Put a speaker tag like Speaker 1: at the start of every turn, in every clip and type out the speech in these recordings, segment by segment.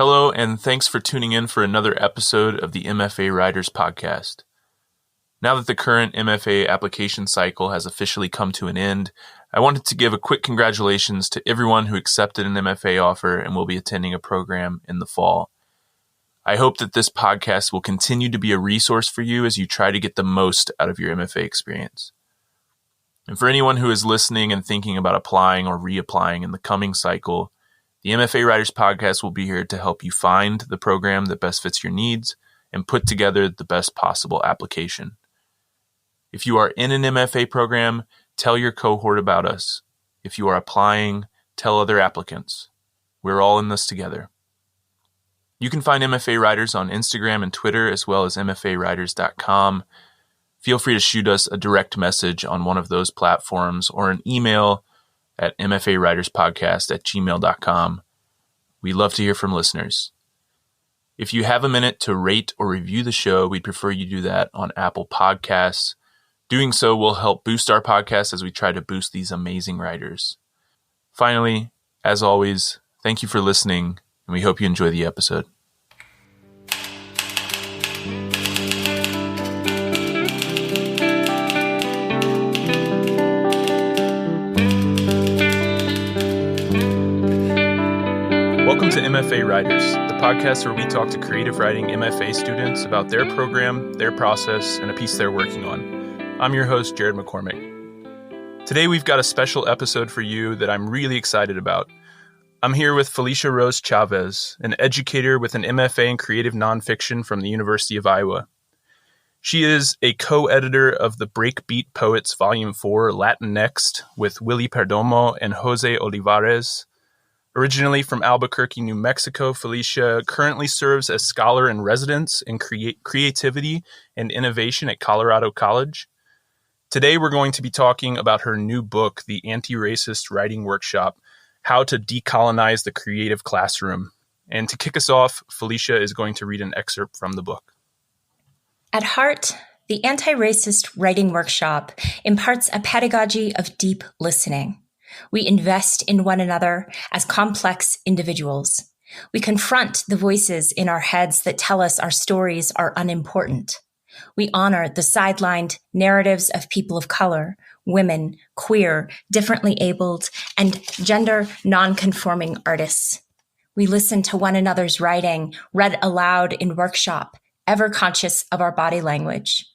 Speaker 1: Hello, and thanks for tuning in for another episode of the MFA Writers Podcast. Now that the current MFA application cycle has officially come to an end, I wanted to give a quick congratulations to everyone who accepted an MFA offer and will be attending a program in the fall. I hope that this podcast will continue to be a resource for you as you try to get the most out of your MFA experience. And for anyone who is listening and thinking about applying or reapplying in the coming cycle, the MFA Writers Podcast will be here to help you find the program that best fits your needs and put together the best possible application. If you are in an MFA program, tell your cohort about us. If you are applying, tell other applicants. We're all in this together. You can find MFA Writers on Instagram and Twitter, as well as mfawriters.com. Feel free to shoot us a direct message on one of those platforms or an email at mfawriterspodcast@gmail.com. We love to hear from listeners. If you have a minute to rate or review the show, we'd prefer you do that on Apple Podcasts. Doing so will help boost our podcast as we try to boost these amazing writers. Finally, as always, thank you for listening, and we hope you enjoy the episode. Welcome to MFA Writers, the podcast where we talk to creative writing MFA students about their program, their process, and a piece they're working on. I'm your host, Jared McCormick. Today we've got a special episode for you that I'm really excited about. I'm here with Felicia Rose Chavez, an educator with an MFA in creative nonfiction from the University of Iowa. She is a co-editor of the Breakbeat Poets Volume 4, Latin Next, with Willie Perdomo and Jose Olivares. Originally from Albuquerque, New Mexico, Felicia currently serves as scholar in residence in creativity and innovation at Colorado College. Today, we're going to be talking about her new book, The Anti-Racist Writing Workshop, How to Decolonize the Creative Classroom. And to kick us off, Felicia is going to read an excerpt from the book.
Speaker 2: At heart, the Anti-Racist Writing Workshop imparts a pedagogy of deep listening. We invest in one another as complex individuals. We confront the voices in our heads that tell us our stories are unimportant. We honor the sidelined narratives of people of color, women, queer, differently abled, and gender non-conforming artists. We listen to one another's writing read aloud in workshop, ever conscious of our body language.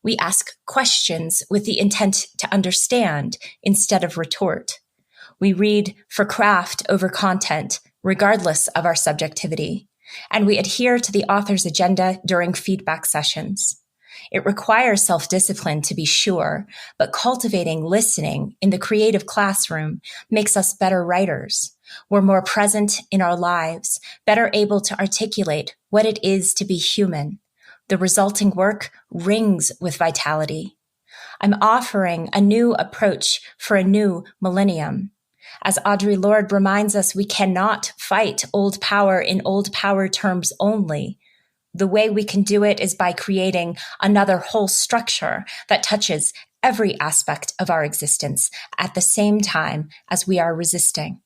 Speaker 2: We ask questions with the intent to understand instead of retort. We read for craft over content, regardless of our subjectivity, and we adhere to the author's agenda during feedback sessions. It requires self-discipline, to be sure, but cultivating listening in the creative classroom makes us better writers. We're more present in our lives, better able to articulate what it is to be human. The resulting work rings with vitality. I'm offering a new approach for a new millennium. As Audre Lorde reminds us, we cannot fight old power in old power terms only. The way we can do it is by creating another whole structure that touches every aspect of our existence at the same time as we are resisting.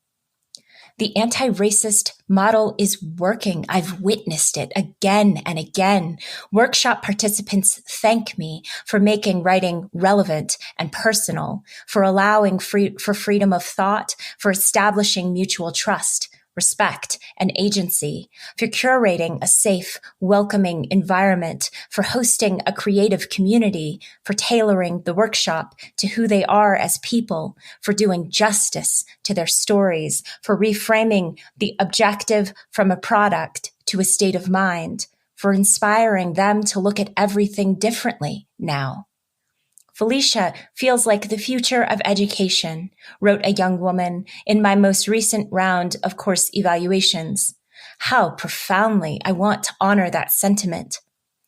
Speaker 2: The anti-racist model is working. I've witnessed it again and again. Workshop participants thank me for making writing relevant and personal, for allowing for freedom of thought, for establishing mutual trust, respect, and agency, for curating a safe, welcoming environment, for hosting a creative community, for tailoring the workshop to who they are as people, for doing justice to their stories, for reframing the objective from a product to a state of mind, for inspiring them to look at everything differently now. Felicia feels like the future of education, wrote a young woman in my most recent round of course evaluations. How profoundly I want to honor that sentiment.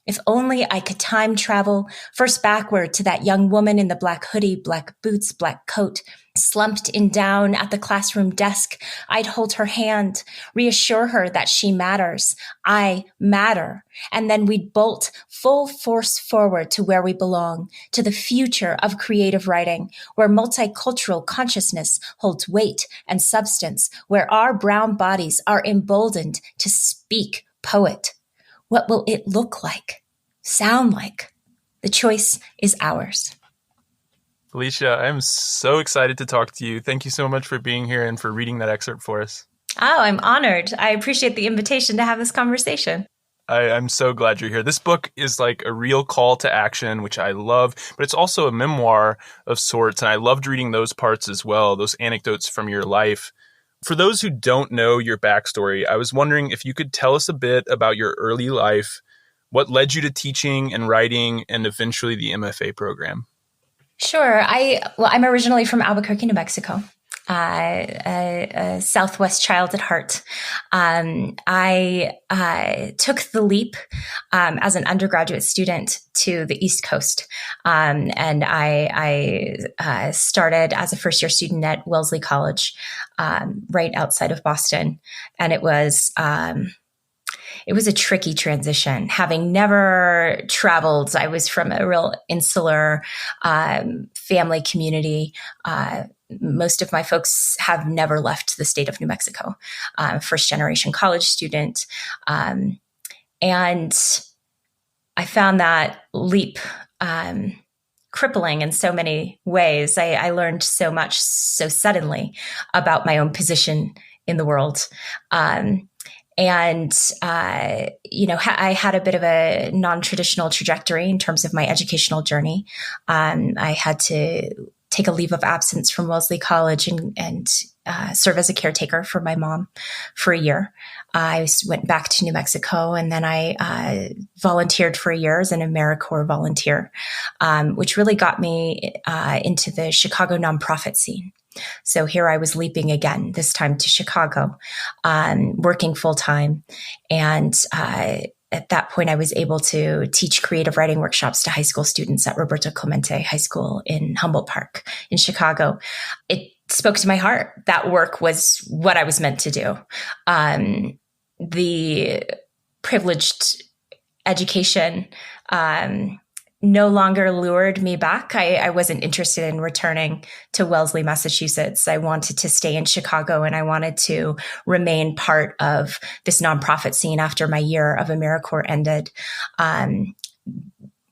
Speaker 2: If only I could time travel first backward to that young woman in the black hoodie, black boots, black coat, slumped in down at the classroom desk, I'd hold her hand, reassure her that she matters. I matter. And then we'd bolt full force forward to where we belong, to the future of creative writing, where multicultural consciousness holds weight and substance, where our brown bodies are emboldened to speak speak, poet? What will it look like, sound like? The choice is ours.
Speaker 1: Felicia, I'm so excited to talk to you. Thank you so much for being here and for reading that excerpt for us.
Speaker 2: Oh, I'm honored. I appreciate the invitation to have this conversation.
Speaker 1: I'm so glad you're here. This book is like a real call to action, which I love, but it's also a memoir of sorts. And I loved reading those parts as well, those anecdotes from your life. For those who don't know your backstory, I was wondering if you could tell us a bit about your early life, what led you to teaching and writing, and eventually the MFA program.
Speaker 2: Sure. I'm originally from Albuquerque, New Mexico. A Southwest child at heart. I took the leap as an undergraduate student to the East Coast, and I started as a first-year student at Wellesley College, right outside of Boston, and it was a tricky transition. Having never traveled, I was from a real insular family community. Most of my folks have never left the state of New Mexico. First generation college student. And I found that leap crippling in so many ways. I learned so much so suddenly about my own position in the world. I had a bit of a non-traditional trajectory in terms of my educational journey. I had to take a leave of absence from Wellesley College and serve as a caretaker for my mom for a year. I went back to New Mexico, and then I volunteered for a year as an AmeriCorps volunteer, which really got me into the Chicago nonprofit scene. So here I was leaping again, this time to Chicago, working full time. And at that point, I was able to teach creative writing workshops to high school students at Roberto Clemente High School in Humboldt Park in Chicago. It spoke to my heart. That work was what I was meant to do. The privileged education no longer lured me back. I wasn't interested in returning to Wellesley, Massachusetts. I wanted to stay in Chicago, and I wanted to remain part of this nonprofit scene after my year of AmeriCorps ended.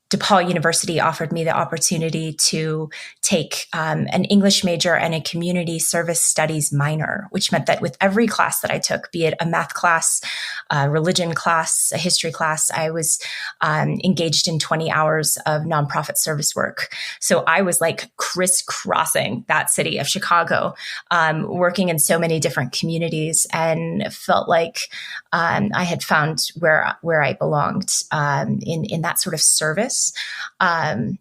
Speaker 2: DePaul University offered me the opportunity to take an English major and a community service studies minor, which meant that with every class that I took, be it a math class, a religion class, a history class, I was engaged in 20 hours of nonprofit service work. So I was like crisscrossing that city of Chicago, working in so many different communities, and felt like I had found where I belonged in that sort of service. And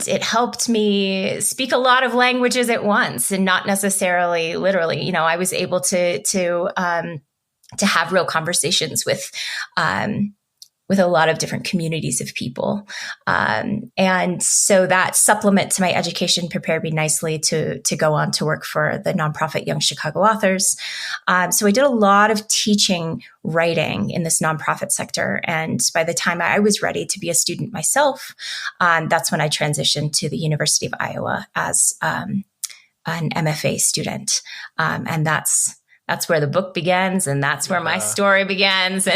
Speaker 2: it helped me speak a lot of languages at once, and not necessarily literally. You know, I was able to have real conversations with a lot of different communities of people. And so that supplement to my education prepared me nicely to go on to work for the nonprofit Young Chicago Authors. So I did a lot of teaching writing in this nonprofit sector. And by the time I was ready to be a student myself, that's when I transitioned to the University of Iowa as an MFA student. And that's where the book begins, and that's where my story begins.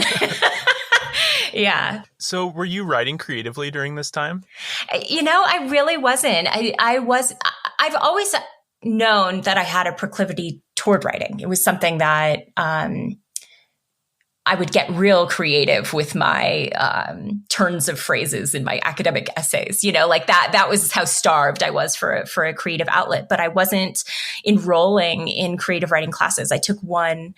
Speaker 2: Yeah.
Speaker 1: So were you writing creatively during this time?
Speaker 2: You know, I really wasn't. I've always known that I had a proclivity toward writing. It was something that I would get real creative with my turns of phrases in my academic essays, you know, like that was how starved I was for a creative outlet. But I wasn't enrolling in creative writing classes. I took one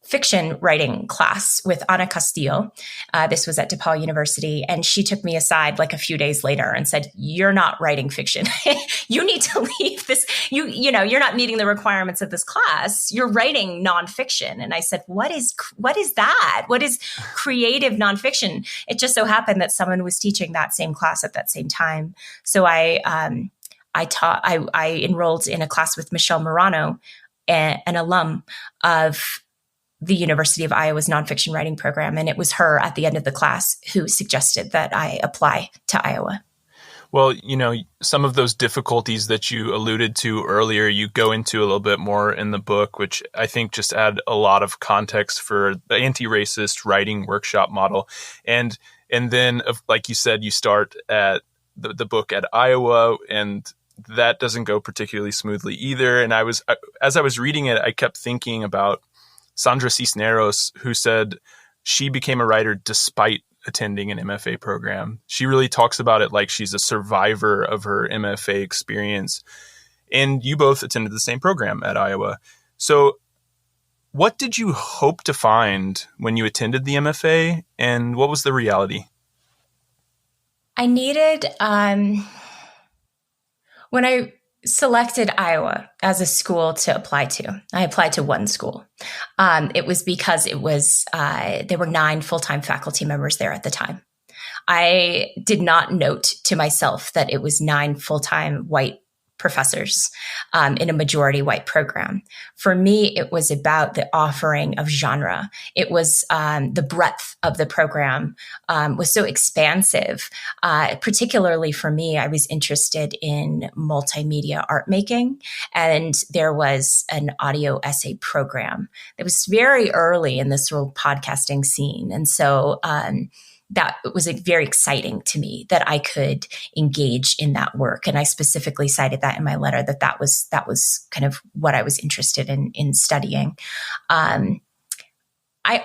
Speaker 2: fiction writing class with Ana Castillo. This was at DePaul University. And she took me aside like a few days later and said, "You're not writing fiction. You need to leave this. You know, you're not meeting the requirements of this class. You're writing nonfiction." And I said, what is that? What is creative nonfiction? It just so happened that someone was teaching that same class at that same time. So I enrolled in a class with Michelle Morano, an alum of the University of Iowa's nonfiction writing program. And it was her at the end of the class who suggested that I apply to Iowa.
Speaker 1: Well, some of those difficulties that you alluded to earlier, you go into a little bit more in the book, which I think just add a lot of context for the anti-racist writing workshop model. And then, like you said, you start at the book at Iowa, and that doesn't go particularly smoothly either. And as I was reading it, I kept thinking about Sandra Cisneros, who said she became a writer despite attending an MFA program. She really talks about it like she's a survivor of her MFA experience. And you both attended the same program at Iowa. So what did you hope to find when you attended the MFA, and what was the reality?
Speaker 2: I needed, when I selected Iowa as a school to apply to, I applied to one school. It was because there were 9 full-time faculty members there at the time. I did not note to myself that it was 9 full-time white professors in a majority white program. For me, it was about the offering of genre. It was the breadth of the program was so expansive. Particularly for me, I was interested in multimedia art making, and there was an audio essay program that was very early in this whole podcasting scene. And so that was very exciting to me that I could engage in that work. And I specifically cited that in my letter, that was kind of what I was interested in studying. I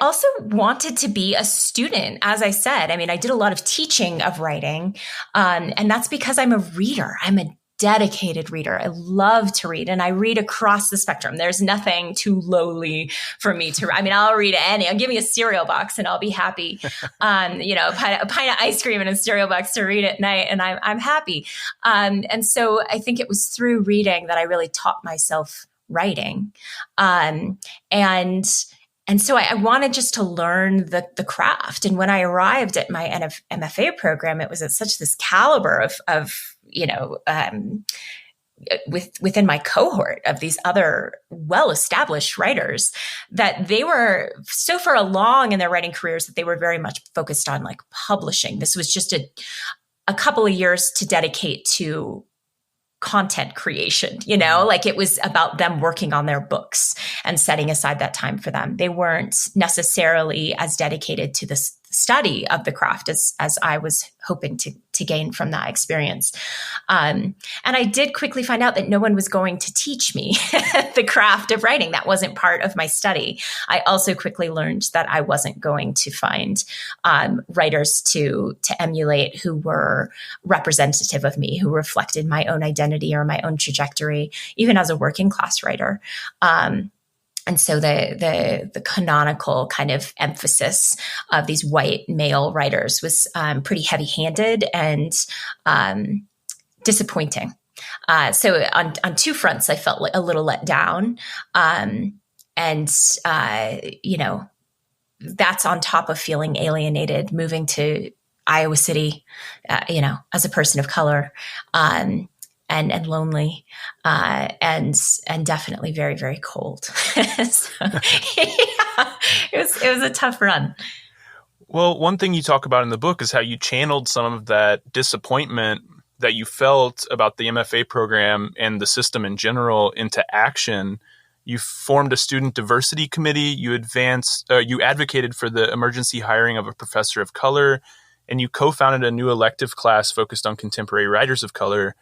Speaker 2: also wanted to be a student. As I said, I mean, I did a lot of teaching of writing. And that's because I'm a reader. I'm a dedicated reader. I love to read, and I read across the spectrum. There's nothing too lowly for me to, I'll read give me a cereal box and I'll be happy. A pint of ice cream and a cereal box to read at night, and I'm happy. And so I think it was through reading that I really taught myself writing. And so I wanted just to learn the craft. And when I arrived at my MFA program, it was at such this caliber of within my cohort of these other well-established writers, that they were so far along in their writing careers that they were very much focused on like publishing. This was just a couple of years to dedicate to content creation, like it was about them working on their books and setting aside that time for them. They weren't necessarily as dedicated to this study of the craft as I was hoping to gain from that experience. And I did quickly find out that no one was going to teach me the craft of writing. That wasn't part of my study. I also quickly learned that I wasn't going to find writers to emulate who were representative of me, who reflected my own identity or my own trajectory, even as a working class writer. And so the canonical kind of emphasis of these white male writers was pretty heavy-handed and disappointing. So on 2 fronts, I felt a little let down. That's on top of feeling alienated, moving to Iowa City, as a person of color. And lonely, and definitely very, very cold. So, it was a tough run.
Speaker 1: Well, one thing you talk about in the book is how you channeled some of that disappointment that you felt about the MFA program and the system in general into action. You formed a student diversity committee. You advocated for the emergency hiring of a professor of color, and you co-founded a new elective class focused on contemporary writers of color.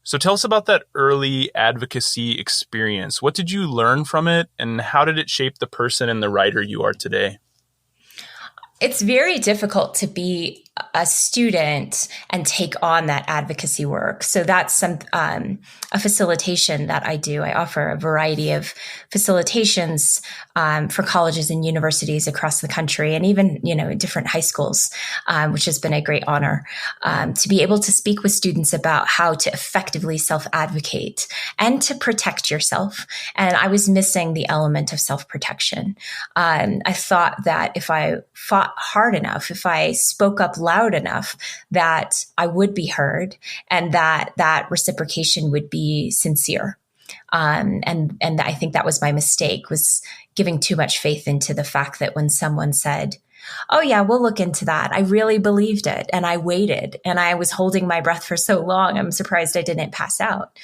Speaker 1: So tell us about that early advocacy experience. What did you learn from it, and how did it shape the person and the writer you are today?
Speaker 2: It's very difficult to be a student and take on that advocacy work. So that's a facilitation that I do. I offer a variety of facilitations for colleges and universities across the country, and even different high schools, which has been a great honor to be able to speak with students about how to effectively self-advocate and to protect yourself. And I was missing the element of self-protection. I thought that if I fought hard enough, if I spoke up loud enough, that I would be heard, and that reciprocation would be sincere. And I think that was my mistake, was giving too much faith into the fact that when someone said, Oh yeah, we'll look into that. I really believed it, and I waited, and I was holding my breath for so long. I'm surprised I didn't pass out.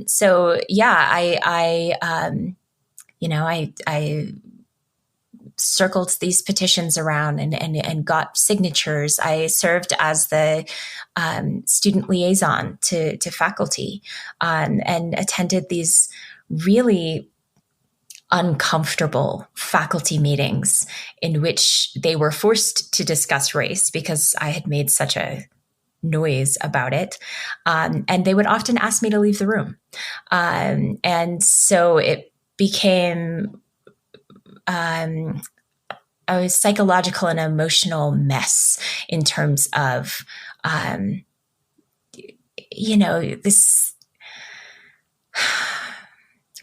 Speaker 2: So yeah, I circled these petitions around and got signatures. I served as the student liaison to faculty, and attended these really uncomfortable faculty meetings in which they were forced to discuss race because I had made such a noise about it. And they would often ask me to leave the room. And so it became a psychological and emotional mess in terms of, this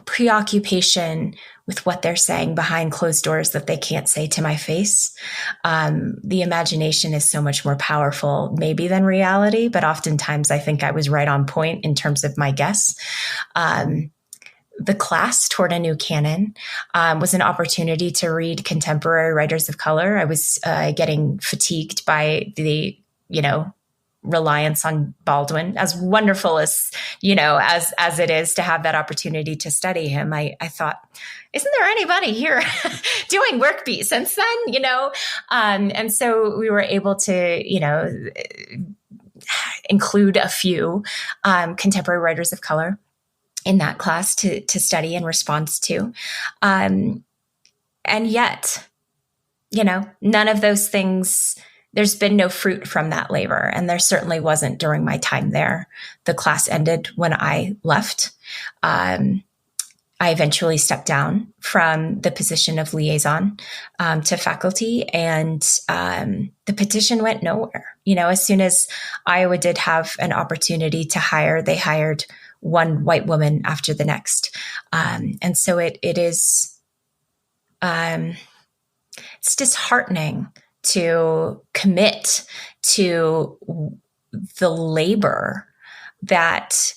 Speaker 2: preoccupation with what they're saying behind closed doors that they can't say to my face. The imagination is so much more powerful, maybe, than reality, but oftentimes I think I was right on point in terms of my guess. The class toward a new canon was an opportunity to read contemporary writers of color. I was getting fatigued by the, reliance on Baldwin, as wonderful as it is to have that opportunity to study him. I thought, isn't there anybody here doing work beat since then? And so we were able to, include a few contemporary writers of color in that class to study in response to. And yet, none of those things, there's been no fruit from that labor. And there certainly wasn't during my time there. The class ended when I left. I eventually stepped down from the position of liaison to faculty, and the petition went nowhere. As soon as Iowa did have an opportunity to hire, they hired one white woman after the next. And so it is, it's disheartening to commit to the labor that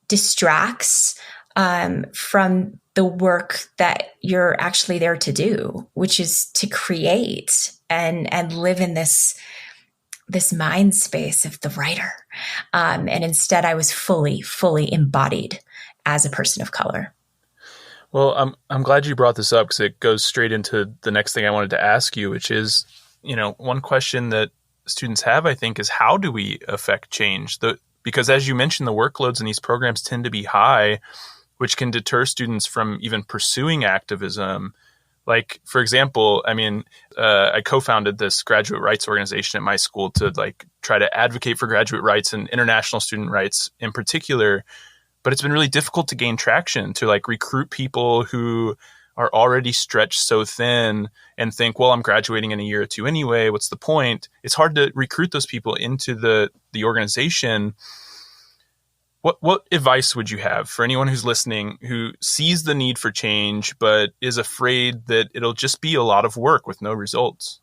Speaker 2: distracts from the work that you're actually there to do, which is to create and live in this mind space of the writer. And instead I was fully embodied as a person of color.
Speaker 1: Well, I'm glad you brought this up, because it goes straight into the next thing I wanted to ask you, which is, one question that students have, I think, is how do we affect change? Because as you mentioned, the workloads in these programs tend to be high, which can deter students from even pursuing activism. Like, for example, I co-founded this graduate rights organization at my school to try to advocate for graduate rights and international student rights in particular. But it's been really difficult to gain traction, to recruit people who are already stretched so thin and think, well, I'm graduating in a year or two anyway. What's the point? It's hard to recruit those people into the organization. What advice would you have for anyone who's listening who sees the need for change, but is afraid that it'll just be a lot of work with no results?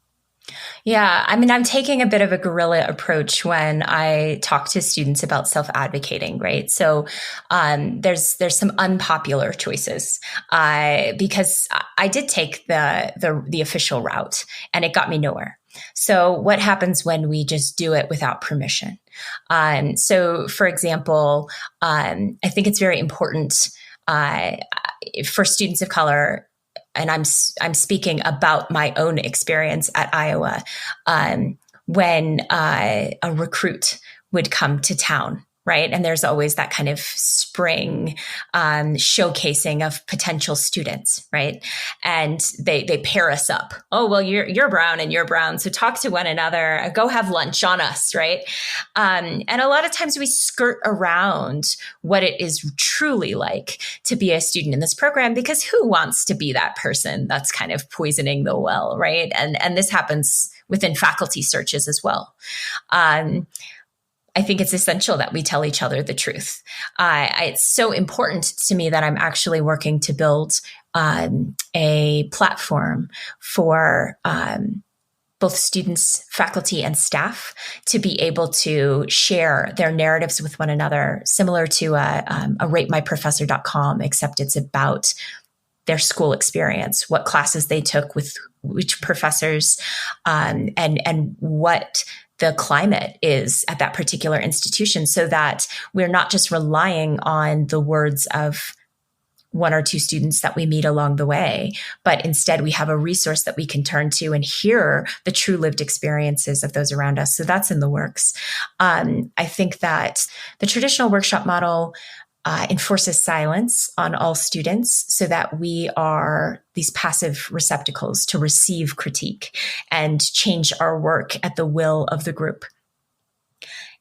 Speaker 2: Yeah, I'm taking a bit of a guerrilla approach when I talk to students about self-advocating, right? So there's some unpopular choices because I did take the official route, and it got me nowhere. So what happens when we just do it without permission? So, for example, I think it's very important for students of color, and I'm speaking about my own experience at Iowa, when a recruit would come to town, right? And there's always that kind of spring showcasing of potential students, right? And they pair us up. Oh, well, you're brown and you're brown, so talk to one another. Go have lunch on us, right? And a lot of times we skirt around what it is truly like to be a student in this program, because who wants to be that person that's kind of poisoning the well, right? And this happens within faculty searches as well. I think it's essential that we tell each other the truth. It's so important to me that I'm actually working to build a platform for both students, faculty, and staff to be able to share their narratives with one another, similar to a ratemyprofessor.com, except it's about their school experience, what classes they took with which professors, and what the climate is at that particular institution, so that we're not just relying on the words of one or two students that we meet along the way, but instead we have a resource that we can turn to and hear the true lived experiences of those around us. So that's in the works. I think that the traditional workshop model enforces silence on all students so that we are these passive receptacles to receive critique and change our work at the will of the group.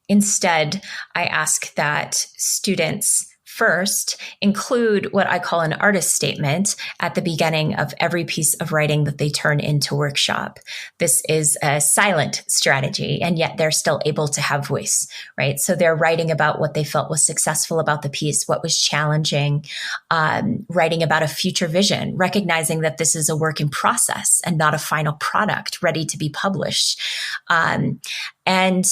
Speaker 2: Instead, I ask that students first include what I call an artist statement at the beginning of every piece of writing that they turn into workshop. This is a silent strategy, and yet they're still able to have voice, right? So they're writing about what they felt was successful about the piece, what was challenging, writing about a future vision, recognizing that this is a work in process and not a final product ready to be published. And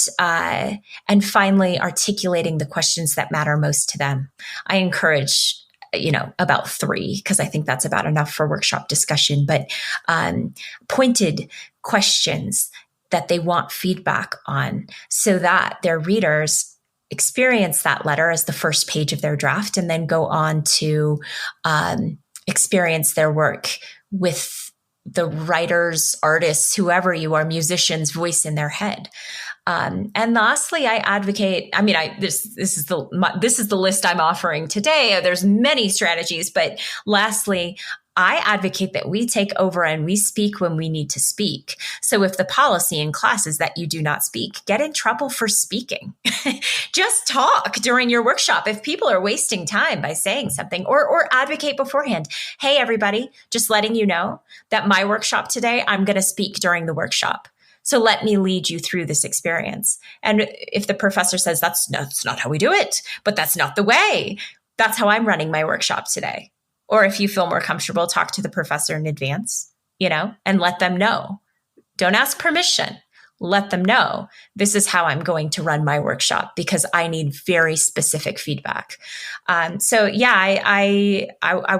Speaker 2: finally, articulating the questions that matter most to them. I encourage, about 3, because I think that's about enough for workshop discussion, but pointed questions that they want feedback on so that their readers experience that letter as the first page of their draft and then go on to experience their work with the writers, artists, whoever you are, musicians' voice in their head. And lastly, I advocate, this is the list I'm offering today. There's many strategies, but lastly, I advocate that we take over and we speak when we need to speak. So if the policy in class is that you do not speak, get in trouble for speaking. Just talk during your workshop. If people are wasting time by saying something, or advocate beforehand. Hey, everybody, just letting you know that my workshop today, I'm going to speak during the workshop. So let me lead you through this experience. And if the professor says, that's not how we do it, but that's not the way, that's how I'm running my workshop today. Or if you feel more comfortable, talk to the professor in advance, and let them know. Don't ask permission. Let them know this is how I'm going to run my workshop because I need very specific feedback. I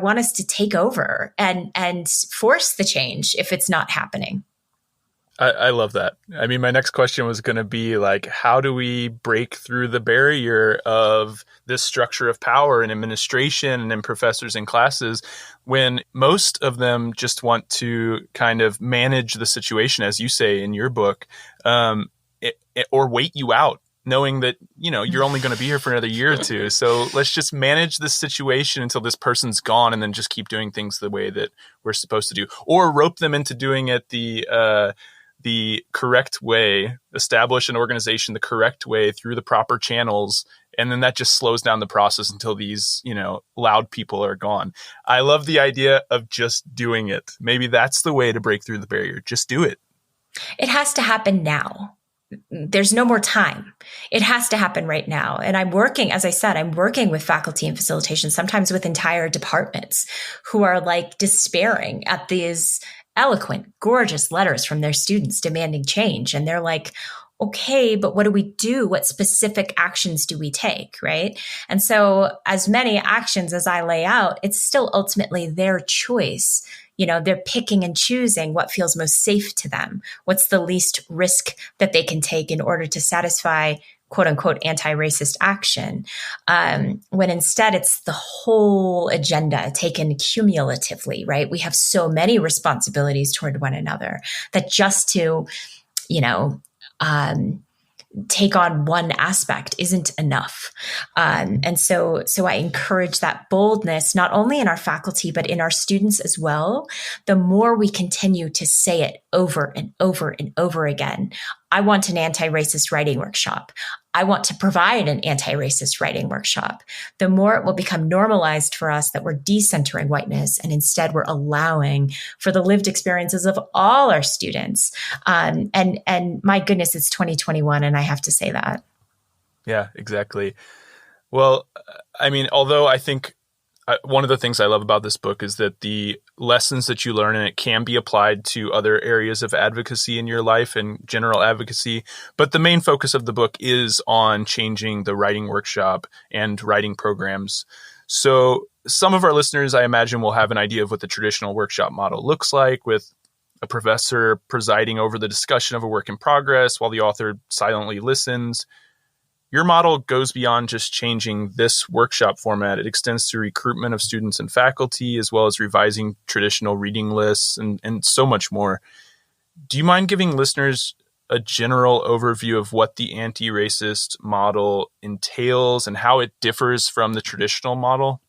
Speaker 2: want us to take over and force the change if it's not happening.
Speaker 1: I love that. My next question was going to be how do we break through the barrier of this structure of power in administration and in professors and classes when most of them just want to kind of manage the situation, as you say in your book, or wait you out, knowing that, you're only going to be here for another year or two. So let's just manage this situation until this person's gone and then just keep doing things the way that we're supposed to do, or rope them into doing it the correct way, establish an organization the correct way through the proper channels. And then that just slows down the process until these, loud people are gone. I love the idea of just doing it. Maybe that's the way to break through the barrier. Just do it.
Speaker 2: It has to happen now. There's no more time. It has to happen right now. And I'm working with faculty in facilitation, sometimes with entire departments who are despairing at these eloquent, gorgeous letters from their students demanding change. And they're like, okay, but what do we do? What specific actions do we take? Right. And so as many actions as I lay out, it's still ultimately their choice. They're picking and choosing what feels most safe to them. What's the least risk that they can take in order to satisfy quote unquote anti-racist action, when instead it's the whole agenda taken cumulatively, right? We have so many responsibilities toward one another that just to, take on one aspect isn't enough. And so I encourage that boldness, not only in our faculty, but in our students as well. The more we continue to say it over and over and over again, I want an anti-racist writing workshop. I want to provide an anti-racist writing workshop. The more it will become normalized for us that we're decentering whiteness and instead we're allowing for the lived experiences of all our students. And my goodness, it's 2021 and I have to say that.
Speaker 1: Yeah, exactly. Well, although I think one of the things I love about this book is that the lessons that you learn in it can be applied to other areas of advocacy in your life and general advocacy. But the main focus of the book is on changing the writing workshop and writing programs. So some of our listeners, I imagine, will have an idea of what the traditional workshop model looks like, with a professor presiding over the discussion of a work in progress while the author silently listens. Your model goes beyond just changing this workshop format. It extends to recruitment of students and faculty, as well as revising traditional reading lists and so much more. Do you mind giving listeners a general overview of what the anti-racist model entails and how it differs from the traditional model?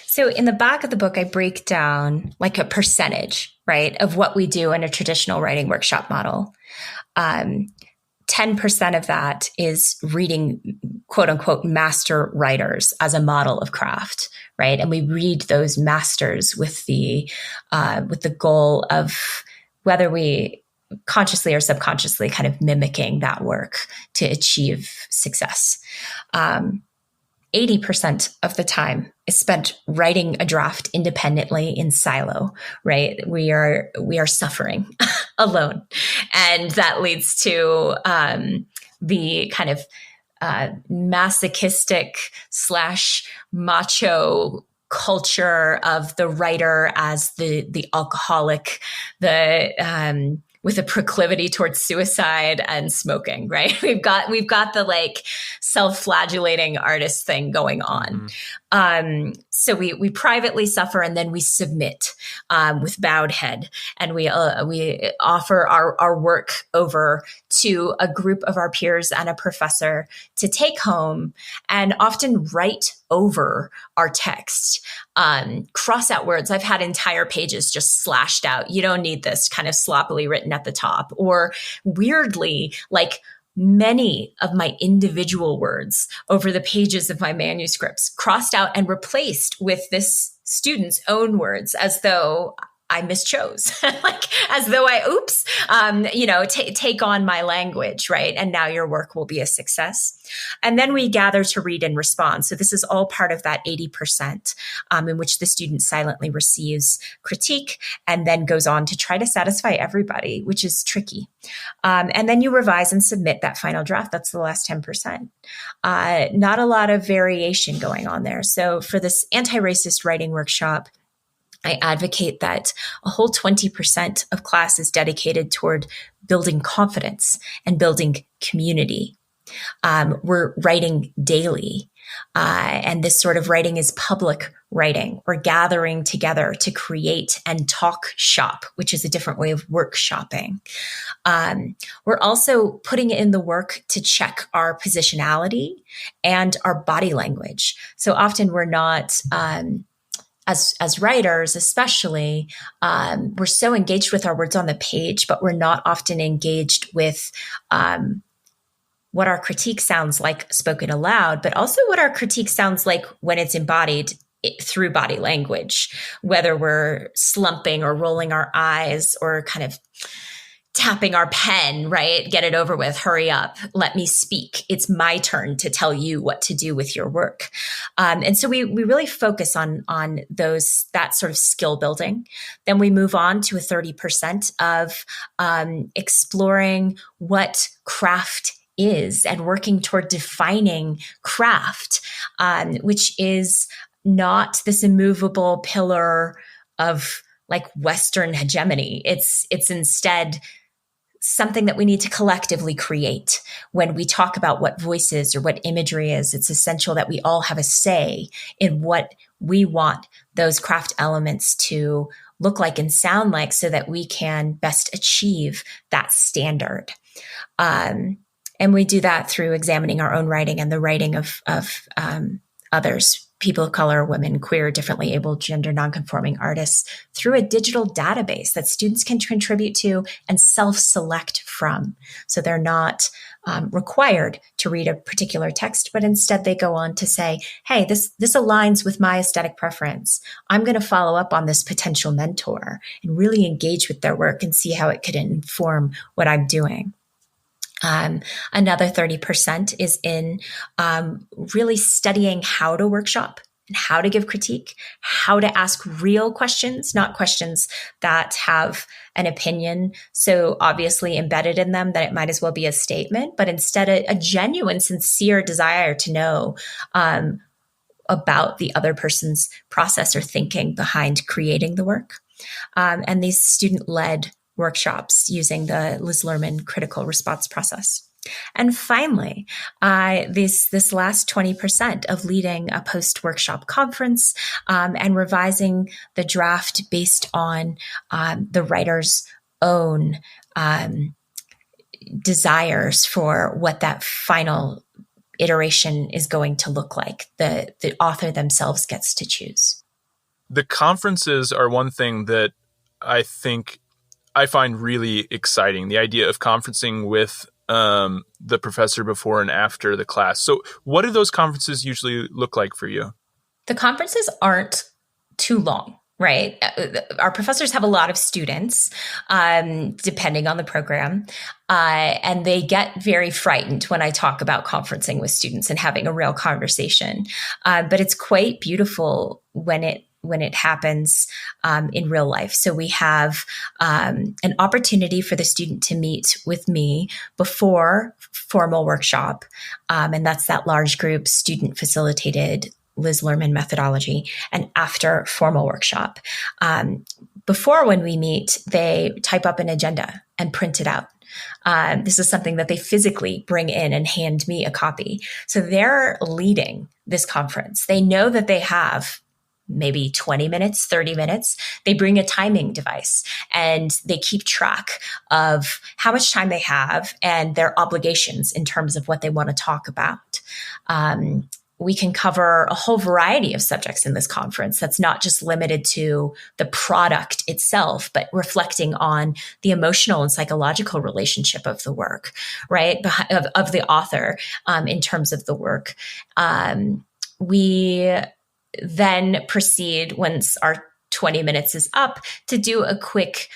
Speaker 2: So in the back of the book, I break down like a percentage, right, of what we do in a traditional writing workshop model. 10% of that is reading, quote unquote, master writers as a model of craft, right? And we read those masters with the goal of whether we consciously or subconsciously kind of mimicking that work to achieve success. 80% of the time is spent writing a draft independently in silo, right? We are suffering alone. And that leads to the kind of masochistic / macho culture of the writer as the alcoholic, with a proclivity towards suicide and smoking, right? We've got the like self-flagellating artist thing going on. So we privately suffer and then we submit with bowed head, and we offer our work over to a group of our peers and a professor to take home and often write over our text, cross out words. I've had entire pages just slashed out. You don't need this, kind of sloppily written at the top, or weirdly, like many of my individual words over the pages of my manuscripts crossed out and replaced with this student's own words, as though I mischose, like as though take on my language, right? And now your work will be a success. And then we gather to read and respond. So this is all part of that 80% in which the student silently receives critique and then goes on to try to satisfy everybody, which is tricky. And then you revise and submit that final draft. That's the last 10%. Not a lot of variation going on there. So for this anti-racist writing workshop, I advocate that a whole 20% of class is dedicated toward building confidence and building community. We're writing daily. And this sort of writing is public writing. We're gathering together to create and talk shop, which is a different way of workshopping. We're also putting in the work to check our positionality and our body language. So often we're not, as writers, especially, we're so engaged with our words on the page, but we're not often engaged with what our critique sounds like spoken aloud, but also what our critique sounds like when it's embodied through body language, whether we're slumping or rolling our eyes or kind of tapping our pen, right? Get it over with. Hurry up. Let me speak. It's my turn to tell you what to do with your work. And so we really focus on that sort of skill building. Then we move on to a 30% of exploring what craft is and working toward defining craft, which is not this immovable pillar of like Western hegemony. It's instead something that we need to collectively create. When we talk about what voice is or what imagery is, it's essential that we all have a say in what we want those craft elements to look like and sound like so that we can best achieve that standard. And we do that through examining our own writing and the writing of others, people of color, women, queer, differently abled, gender nonconforming artists, through a digital database that students can contribute to and self-select from. So they're not required to read a particular text, but instead they go on to say, hey, this aligns with my aesthetic preference. I'm going to follow up on this potential mentor and really engage with their work and see how it could inform what I'm doing. Another 30% is in really studying how to workshop and how to give critique, how to ask real questions, not questions that have an opinion so obviously embedded in them that it might as well be a statement, but instead a genuine, sincere desire to know about the other person's process or thinking behind creating the work. And these student-led workshops using the Liz Lerman critical response process. And finally, this last 20% of leading a post-workshop conference and revising the draft based on the writer's own desires for what that final iteration is going to look like. The author themselves gets to choose.
Speaker 1: The conferences are one thing that I think I find really exciting. The idea of conferencing with the professor before and after the class. So what do those conferences usually look like for you?
Speaker 2: The conferences aren't too long, right? Our professors have a lot of students, depending on the program. And they get very frightened when I talk about conferencing with students and having a real conversation. But it's quite beautiful when it happens in real life. So we have an opportunity for the student to meet with me before formal workshop. And that's that large group student facilitated Liz Lerman methodology, and after formal workshop. Before, when we meet, they type up an agenda and print it out. This is something that they physically bring in and hand me a copy. So they're leading this conference. They know that they have maybe 20 minutes, 30 minutes. They bring a timing device and they keep track of how much time they have and their obligations in terms of what they want to talk about. We can cover a whole variety of subjects in this conference. That's not just limited to the product itself, but reflecting on the emotional and psychological relationship of the work, right? Of the author in terms of the work. We then proceed, once our 20 minutes is up, to do a quick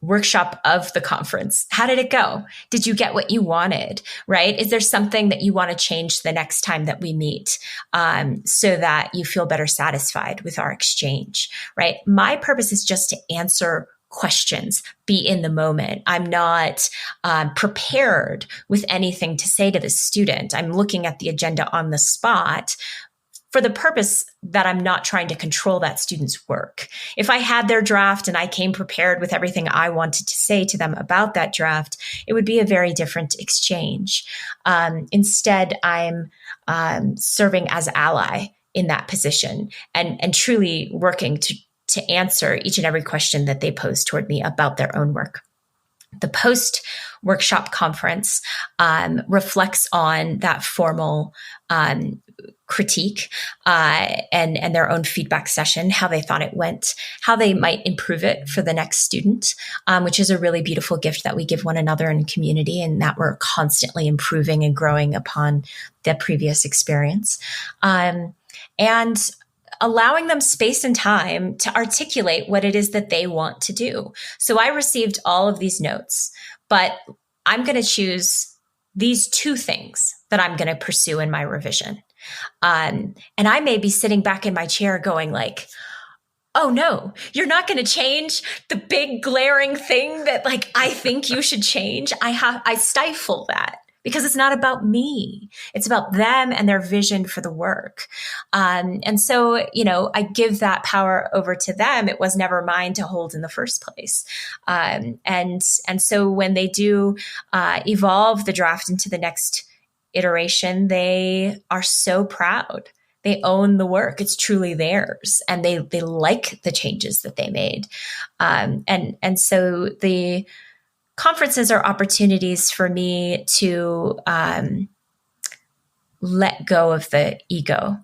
Speaker 2: workshop of the conference. How did it go? Did you get what you wanted, right? Is there something that you want to change the next time that we meet so that you feel better satisfied with our exchange, right? My purpose is just to answer questions, be in the moment. I'm not prepared with anything to say to the student. I'm looking at the agenda on the spot for the purpose that I'm not trying to control that student's work. If I had their draft and I came prepared with everything I wanted to say to them about that draft, it would be a very different exchange. Instead, I'm serving as ally in that position and truly working to answer each and every question that they pose toward me about their own work. The post-workshop conference reflects on that formal critique and their own feedback session, how they thought it went, how they might improve it for the next student, which is a really beautiful gift that we give one another in community, and that we're constantly improving and growing upon the previous experience. And allowing them space and time to articulate what it is that they want to do. So I received all of these notes, but I'm going to choose these two things that I'm going to pursue in my revision. And I may be sitting back in my chair going like, oh no, you're not going to change the big glaring thing that like I think you should change. I stifle that because it's not about me. It's about them and their vision for the work. And so, I give that power over to them. It was never mine to hold in the first place. And so when they do evolve the draft into the next iteration, they are so proud. They own the work. It's truly theirs. And they like the changes that they made. And so the conferences are opportunities for me to let go of the ego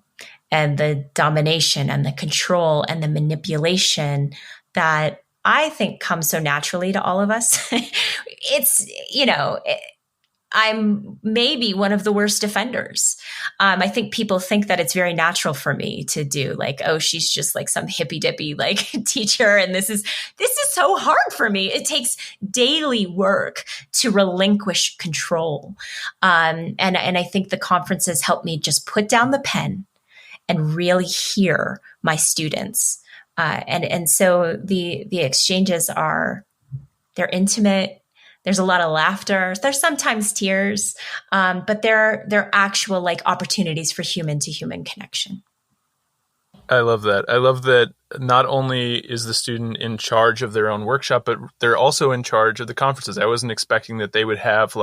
Speaker 2: and the domination and the control and the manipulation that I think comes so naturally to all of us. It's, I'm maybe one of the worst offenders. I think people think that it's very natural for me to do like, oh, she's just like some hippy dippy like teacher. And this is so hard for me. It takes daily work to relinquish control. And I think the conferences help me just put down the pen and really hear my students. And so the exchanges they're intimate. There's a lot of laughter. There's sometimes tears, but they're actual like opportunities for human to human connection.
Speaker 1: I love that. I love that not only is the student in charge of their own workshop, but they're also in charge of the conferences. I wasn't expecting that they would have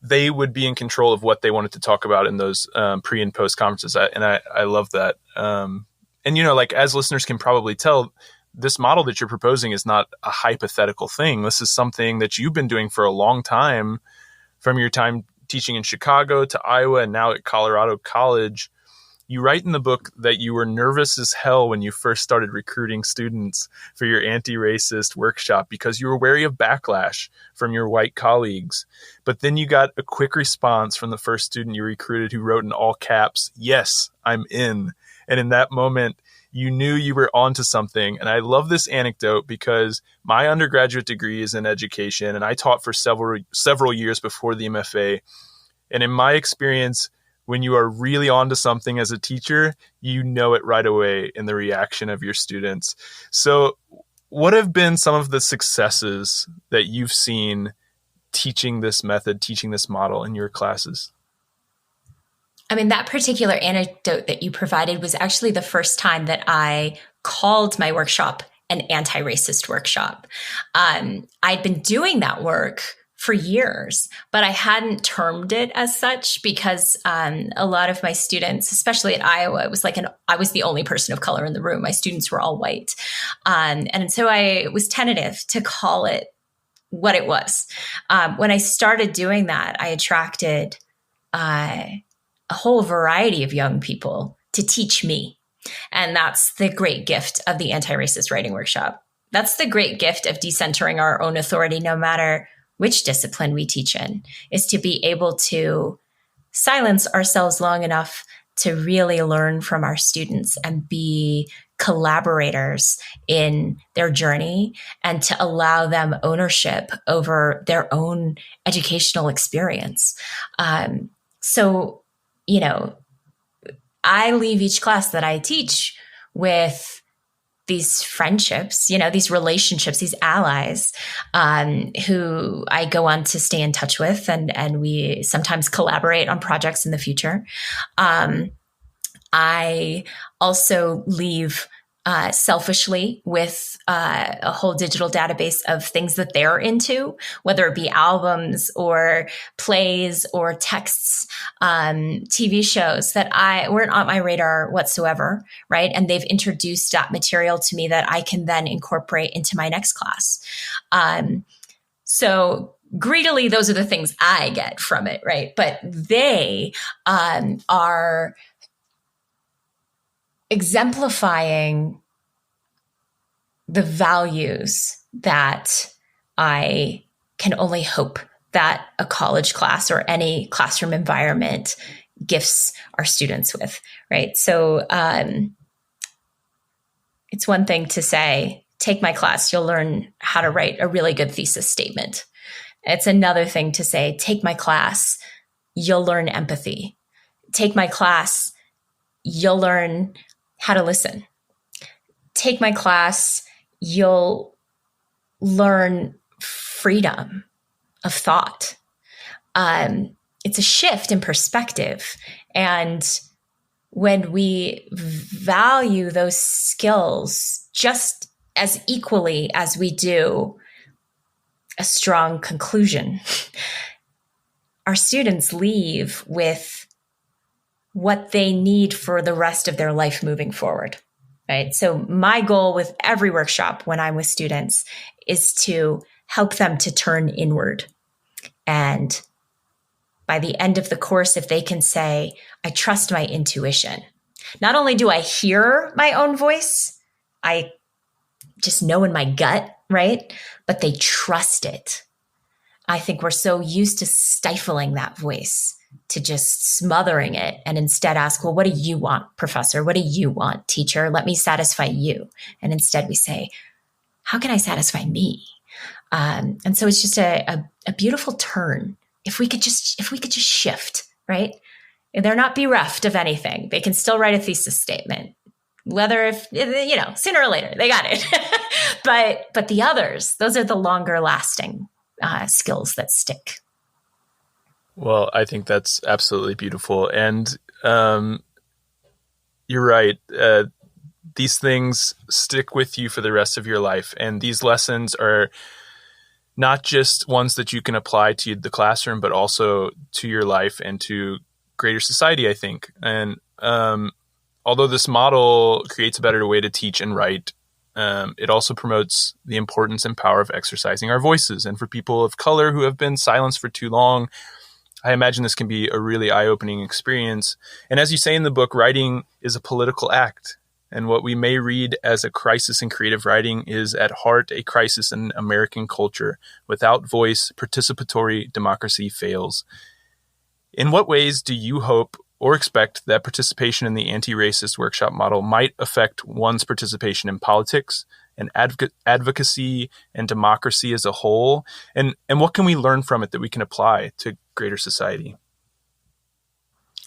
Speaker 1: they would be in control of what they wanted to talk about in those pre and post conferences. I love that. And, as listeners can probably tell, this model that you're proposing is not a hypothetical thing. This is something that you've been doing for a long time, from your time teaching in Chicago to Iowa and now at Colorado College. You write in the book that you were nervous as hell when you first started recruiting students for your anti-racist workshop because you were wary of backlash from your white colleagues. But then you got a quick response from the first student you recruited who wrote in all caps, "Yes, I'm in." And in that moment, you knew you were onto something. And I love this anecdote because my undergraduate degree is in education, and I taught for several years before the MFA. And in my experience, when you are really onto something as a teacher, you know it right away in the reaction of your students. So what have been some of the successes that you've seen teaching this method, teaching this model in your classes?
Speaker 2: I mean, that particular anecdote that you provided was actually the first time that I called my workshop an anti-racist workshop. I'd been doing that work for years, but I hadn't termed it as such because a lot of my students, especially at Iowa, it was I was the only person of color in the room. My students were all white. And so I was tentative to call it what it was. When I started doing that, I attracted a whole variety of young people to teach me. And that's the great gift of the anti-racist writing workshop. That's the great gift of decentering our own authority, no matter which discipline we teach in, is to be able to silence ourselves long enough to really learn from our students and be collaborators in their journey and to allow them ownership over their own educational experience. So, I leave each class that I teach with these friendships, these relationships, these allies who I go on to stay in touch with, and we sometimes collaborate on projects in the future. I also leave selfishly with a whole digital database of things that they're into, whether it be albums or plays or texts, TV shows that weren't on my radar whatsoever, right? And they've introduced that material to me that I can then incorporate into my next class. So greedily, those are the things I get from it, right? But they are exemplifying the values that I can only hope that a college class or any classroom environment gifts our students with, right? So it's one thing to say, take my class, you'll learn how to write a really good thesis statement. It's another thing to say, take my class, you'll learn empathy. Take my class, you'll learn how to listen. Take my class, you'll learn freedom of thought. It's a shift in perspective. And when we value those skills just as equally as we do a strong conclusion, our students leave with what they need for the rest of their life moving forward, right? So my goal with every workshop when I'm with students is to help them to turn inward. And by the end of the course, if they can say, I trust my intuition, not only do I hear my own voice, I just know in my gut, right? But they trust it. I think we're so used to stifling that voice, to just smothering it, and instead ask, well, what do you want, professor? What do you want, teacher? Let me satisfy you. And instead we say, how can I satisfy me? And so it's just a beautiful turn. If we could just shift, right? They're not bereft of anything. They can still write a thesis statement, whether if, sooner or later, they got it. But the others, those are the longer lasting skills that stick.
Speaker 1: Well, I think that's absolutely beautiful. And, you're right. These things stick with you for the rest of your life. And these lessons are not just ones that you can apply to the classroom, but also to your life and to greater society, I think. And although this model creates a better way to teach and write, it also promotes the importance and power of exercising our voices. And for people of color who have been silenced for too long, I imagine this can be a really eye-opening experience. And as you say in the book, writing is a political act. And what we may read as a crisis in creative writing is at heart a crisis in American culture. Without voice, participatory democracy fails. In what ways do you hope or expect that participation in the anti-racist workshop model might affect one's participation in politics and advocacy and democracy as a whole? And what can we learn from it that we can apply to greater society?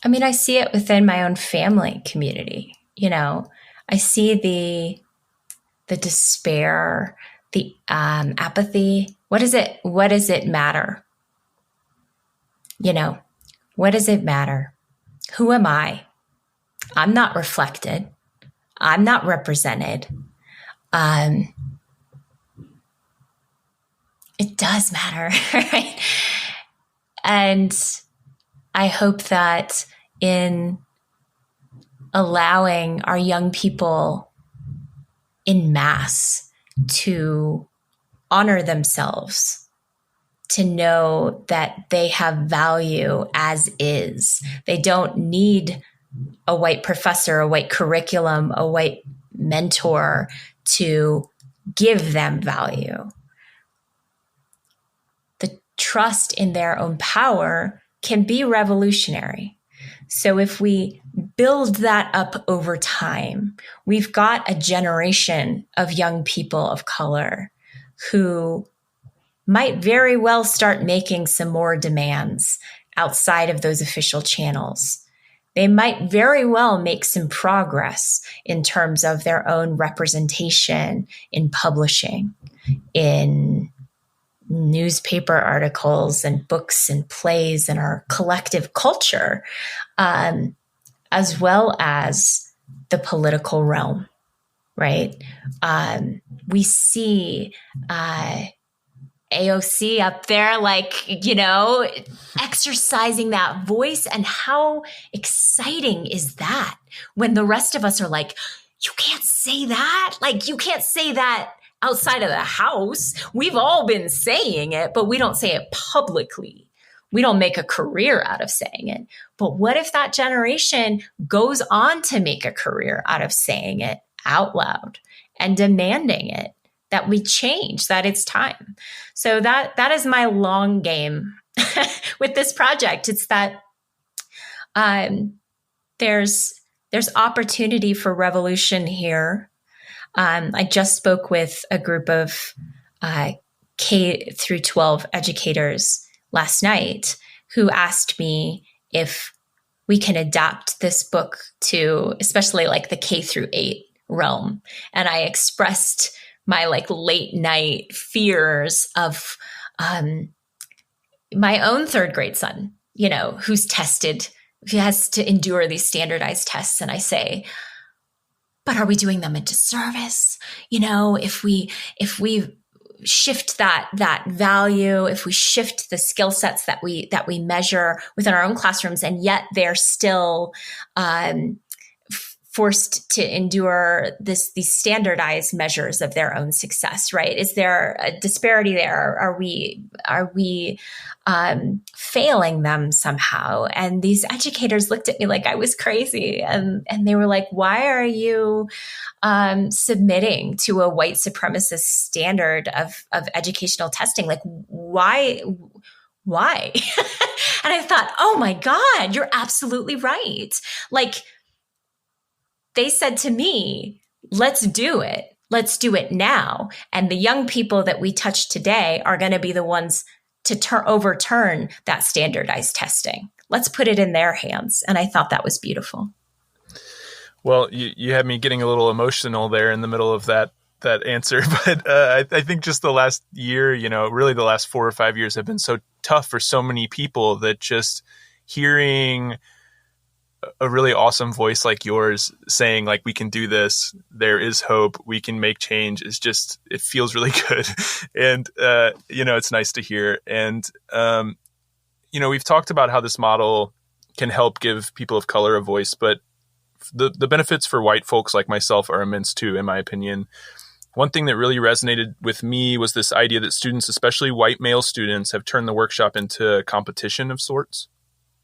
Speaker 2: I mean, I see it within my own family community. I see the despair, the apathy. What does it matter? What does it matter? Who am I? I'm not reflected. I'm not represented. It does matter, right? And I hope that in allowing our young people in mass to honor themselves, to know that they have value as is. They don't need a white professor, a white curriculum, a white mentor to give them value. The trust in their own power can be revolutionary. So if we build that up over time, we've got a generation of young people of color who might very well start making some more demands outside of those official channels. They might very well make some progress in terms of their own representation in publishing, in newspaper articles and books and plays and our collective culture, as well as the political realm, right? We see AOC up there, exercising that voice. And how exciting is that when the rest of us are like, you can't say that. You can't say that outside of the house. We've all been saying it, but we don't say it publicly. We don't make a career out of saying it. But what if that generation goes on to make a career out of saying it out loud and demanding it, that we change, that it's time? So that is my long game with this project. It's that there's opportunity for revolution here. I just spoke with a group of K through 12 educators last night who asked me if we can adapt this book to especially the K through 8 realm. And I expressed my late night fears of my own third grade son, who's tested, who has to endure these standardized tests. And I say, but are we doing them a disservice? If we shift that value, if we shift the skill sets that we measure within our own classrooms, and yet they're still forced to endure these standardized measures of their own success, right? Is there a disparity there? Are we failing them somehow? And these educators looked at me like I was crazy, and they were like, "Why are you submitting to a white supremacist standard of educational testing? Why?" And I thought, "Oh my God, you're absolutely right." They said to me, let's do it. Let's do it now. And the young people that we touch today are going to be the ones to overturn that standardized testing. Let's put it in their hands. And I thought that was beautiful.
Speaker 1: Well, you had me getting a little emotional there in the middle of that answer. But I think just the last year, really the last 4 or 5 years have been so tough for so many people that just hearing a really awesome voice like yours saying like, we can do this, there is hope, we can make change, is just, it feels really good. And, it's nice to hear. And, we've talked about how this model can help give people of color a voice, but the benefits for white folks like myself are immense too, in my opinion. One thing that really resonated with me was this idea that students, especially white male students, have turned the workshop into a competition of sorts.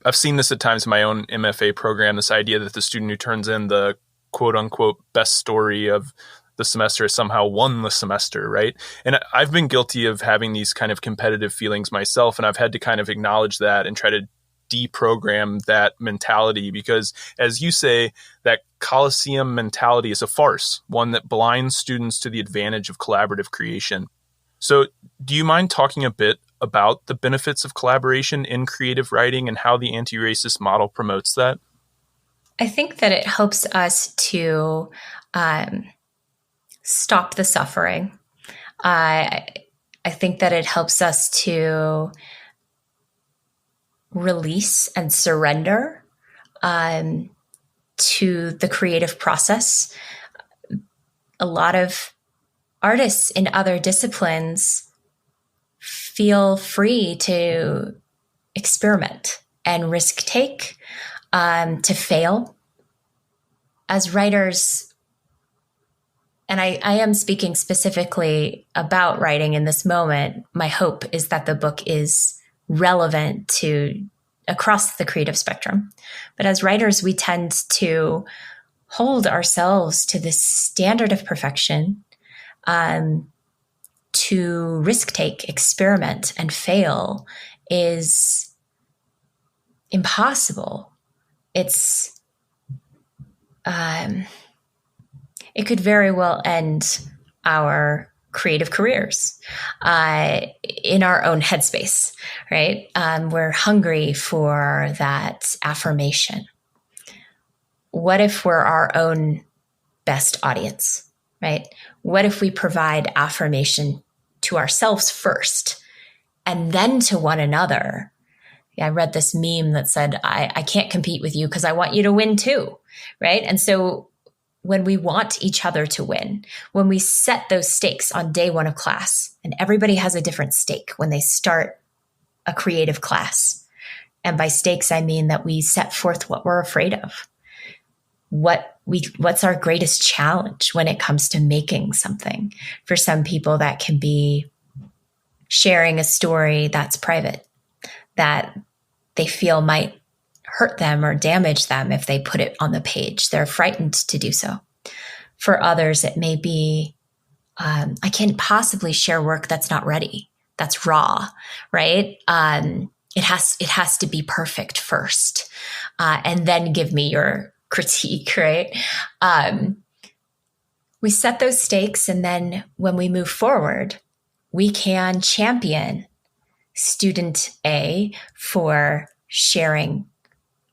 Speaker 1: I've seen this at times in my own MFA program, this idea that the student who turns in the quote unquote best story of the semester has somehow won the semester, right? And I've been guilty of having these kind of competitive feelings myself, and I've had to kind of acknowledge that and try to deprogram that mentality, because as you say, that Coliseum mentality is a farce, one that blinds students to the advantage of collaborative creation. So do you mind talking a bit about the benefits of collaboration in creative writing and how the anti-racist model promotes that?
Speaker 2: I think that it helps us to stop the suffering. I think that it helps us to release and surrender to the creative process. A lot of artists in other disciplines feel free to experiment and risk take, to fail. As writers, and I am speaking specifically about writing in this moment, my hope is that the book is relevant to across the creative spectrum. But as writers, we tend to hold ourselves to this standard of perfection, to risk take, experiment, and fail is impossible. It's it could very well end our creative careers in our own headspace, right? We're hungry for that affirmation. What if we're our own best audience, right? What if we provide affirmation to ourselves first and then to one another? I read this meme that said, I can't compete with you because I want you to win too, right? And so when we want each other to win, when we set those stakes on day one of class, and everybody has a different stake when they start a creative class. And by stakes, I mean that we set forth what we're afraid of. What's our greatest challenge when it comes to making something? For some people, that can be sharing a story that's private, that they feel might hurt them or damage them if they put it on the page. They're frightened to do so. For others, it may be, I can't possibly share work that's not ready, that's raw, right? It has to be perfect first, and then give me your critique, right? We set those stakes, and then when we move forward, we can champion student A for sharing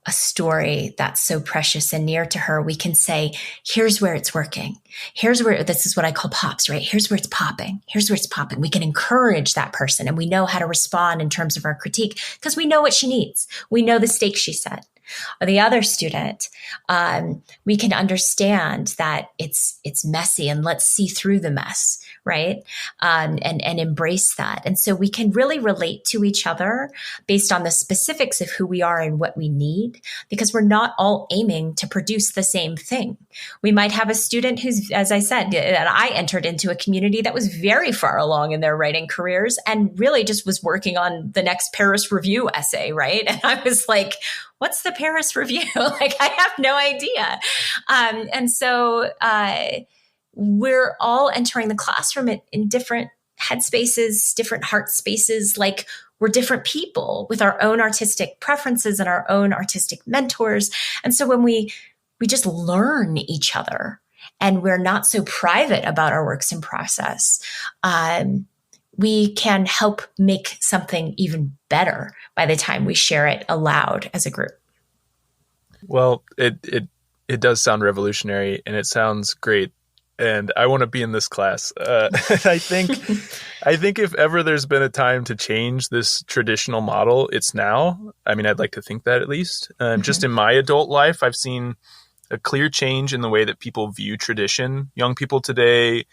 Speaker 2: a story that's so precious and near to her. We can say, here's where it's working. Here's where, this is what I call pops, right? Here's where it's popping. Here's where it's popping. We can encourage that person, and we know how to respond in terms of our critique because we know what she needs. We know the stakes she set. Or the other student, we can understand that it's messy, and let's see through the mess, right? And embrace that. And so we can really relate to each other based on the specifics of who we are and what we need, because we're not all aiming to produce the same thing. We might have a student who's, as I said, and I entered into a community that was very far along in their writing careers and really just was working on the next Paris Review essay, right? And I was like, what's the Paris Review? Like, I have no idea. And so we're all entering the classroom in different headspaces, different heart spaces. Like, we're different people with our own artistic preferences and our own artistic mentors. And so when we just learn each other and we're not so private about our works in process, we can help make something even better by the time we share it aloud as a group.
Speaker 1: Well, it does sound revolutionary, and it sounds great and I want to be in this class. I think if ever there's been a time to change this traditional model, it's now. I mean, I'd like to think that at least. Just in my adult life, I've seen a clear change in the way that people view tradition. Young people today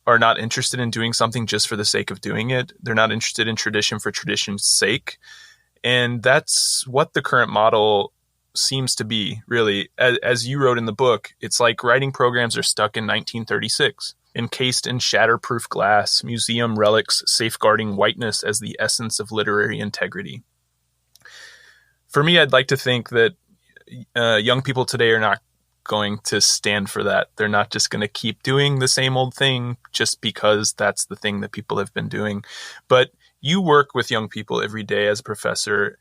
Speaker 1: are not interested in doing something just for the sake of doing it. They're not interested in tradition for tradition's sake. And that's what the current model seems to be, really. As you wrote in the book, it's like writing programs are stuck in 1936, encased in shatterproof glass, museum relics safeguarding whiteness as the essence of literary integrity. For me, I'd like to think that young people today are not going to stand for that. They're not just going to keep doing the same old thing just because that's the thing that people have been doing. But you work with young people every day as a professor.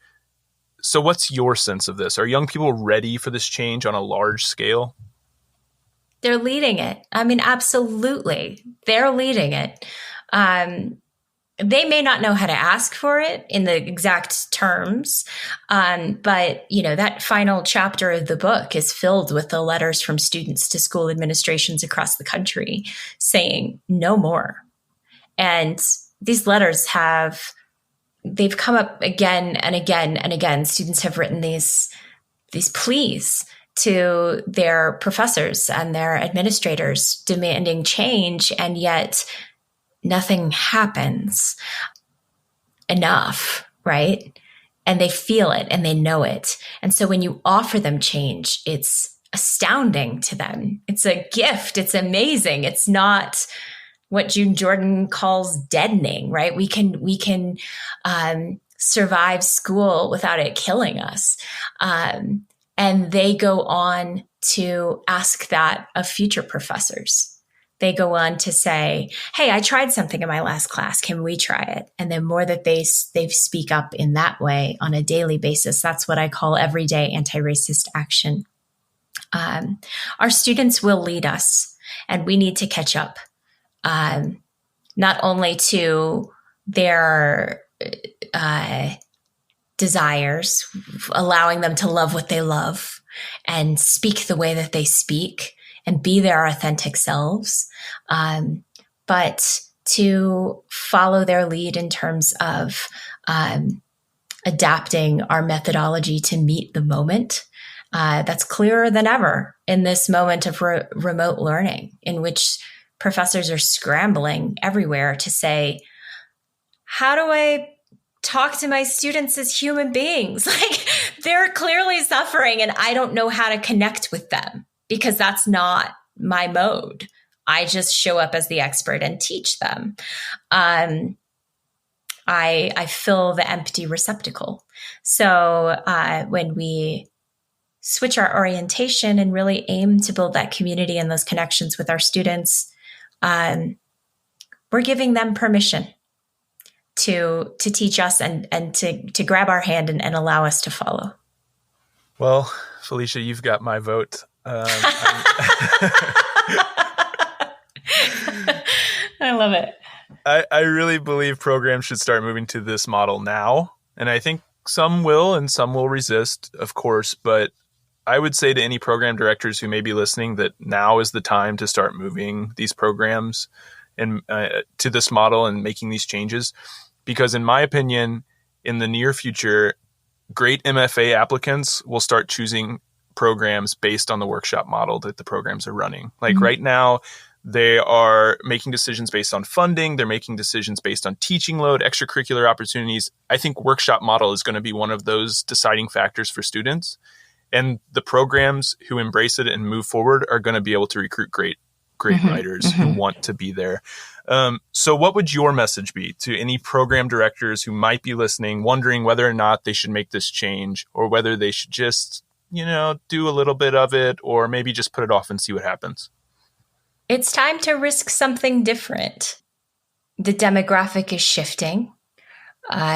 Speaker 1: So what's your sense of this? Are young people ready for this change on a large scale?
Speaker 2: They're leading it. I mean, absolutely. They're leading it. They may not know how to ask for it in the exact terms, but that final chapter of the book is filled with the letters from students to school administrations across the country saying no more. And these letters they've come up again and again and again. Students have written these pleas to their professors and their administrators demanding change, and yet nothing happens enough, right? And they feel it and they know it. And so when you offer them change, it's astounding to them. It's a gift. It's amazing. It's not what June Jordan calls deadening, right? We can survive school without it killing us. And they go on to ask that of future professors. They go on to say, hey, I tried something in my last class. Can we try it? And the more that they speak up in that way on a daily basis, that's what I call everyday anti-racist action. Our students will lead us, and we need to catch up, not only to their desires, allowing them to love what they love and speak the way that they speak and be their authentic selves, but to follow their lead in terms of adapting our methodology to meet the moment. That's clearer than ever in this moment of remote learning, in which professors are scrambling everywhere to say, how do I talk to my students as human beings? Like, they're clearly suffering and I don't know how to connect with them, because that's not my mode. I just show up as the expert and teach them. I fill the empty receptacle. So when we switch our orientation and really aim to build that community and those connections with our students, we're giving them permission to teach us and to grab our hand and allow us to follow.
Speaker 1: Well, Felicia, you've got my vote.
Speaker 2: I love it.
Speaker 1: I really believe programs should start moving to this model now. And I think some will and some will resist, of course. But I would say to any program directors who may be listening that now is the time to start moving these programs and to this model and making these changes. Because in my opinion, in the near future, great MFA applicants will start choosing programs based on the workshop model that the programs are running. Like right now, they are making decisions based on funding. They're making decisions based on teaching load, extracurricular opportunities. I think workshop model is going to be one of those deciding factors for students. And the programs who embrace it and move forward are going to be able to recruit great writers who want to be there. So what would your message be to any program directors who might be listening, wondering whether or not they should make this change, or whether they should just, do a little bit of it, or maybe just put it off and see what happens?
Speaker 2: It's time to risk something different. The demographic is shifting.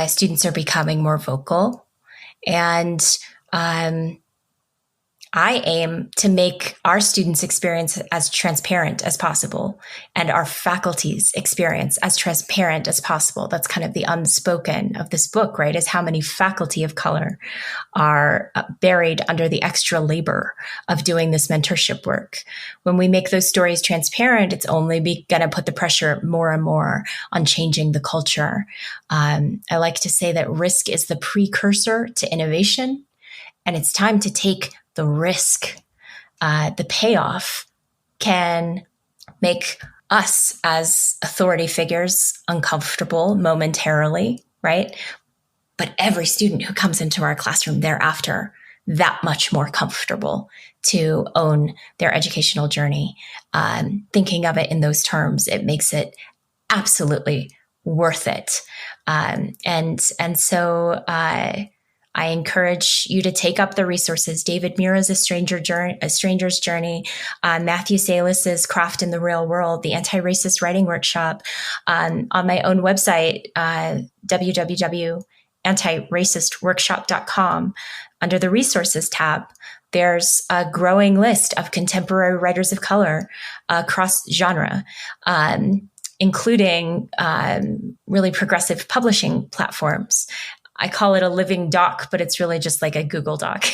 Speaker 2: Students are becoming more vocal. And I aim to make our students' experience as transparent as possible and our faculty's experience as transparent as possible. That's kind of the unspoken of this book, right? Is how many faculty of color are buried under the extra labor of doing this mentorship work. When we make those stories transparent, it's only going to put the pressure more and more on changing the culture. I like to say that risk is the precursor to innovation, and it's time to take the risk. The payoff can make us as authority figures uncomfortable momentarily, right? But every student who comes into our classroom thereafter, that much more comfortable to own their educational journey. Thinking of it in those terms, it makes it absolutely worth it. And so I encourage you to take up the resources. David Mura's A Stranger's Journey, Matthew Salis's Craft in the Real World, the Anti-Racist Writing Workshop, on my own website, www.antiracistworkshop.com. Under the resources tab, there's a growing list of contemporary writers of color across genre, including really progressive publishing platforms. I call it a living doc, but it's really just like a Google Doc.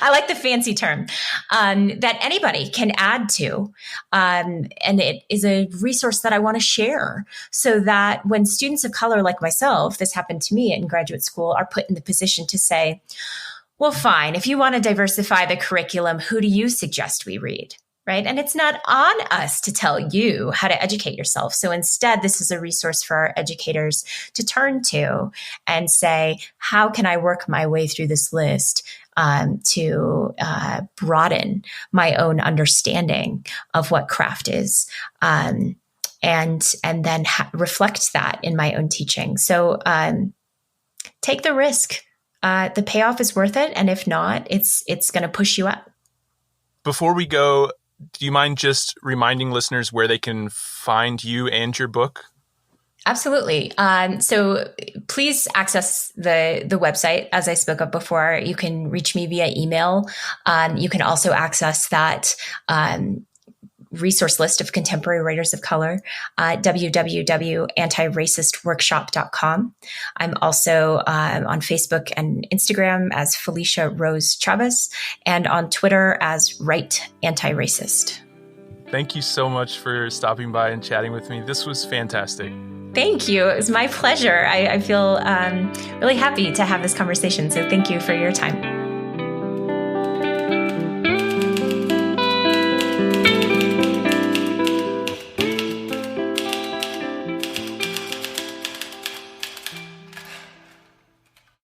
Speaker 2: I like the fancy term that anybody can add to. And it is a resource that I want to share so that when students of color like myself, this happened to me in graduate school, are put in the position to say, well, fine, if you want to diversify the curriculum, who do you suggest we read? Right? And it's not on us to tell you how to educate yourself. So instead, this is a resource for our educators to turn to and say, how can I work my way through this list to broaden my own understanding of what craft is, and then reflect that in my own teaching. So take the risk. The payoff is worth it. And if not, it's going to push you up.
Speaker 1: Before we go, do you mind just reminding listeners where they can find you and your book?
Speaker 2: Absolutely. So please access the website. As I spoke of before, you can reach me via email. You can also access that resource list of contemporary writers of color, www.antiracistworkshop.com. I'm also on Facebook and Instagram as Felicia Rose Chavez, and on Twitter as Write Anti-Racist.
Speaker 1: Thank you so much for stopping by and chatting with me. This was fantastic.
Speaker 2: Thank you. It was my pleasure. I feel really happy to have this conversation. So thank you for your time.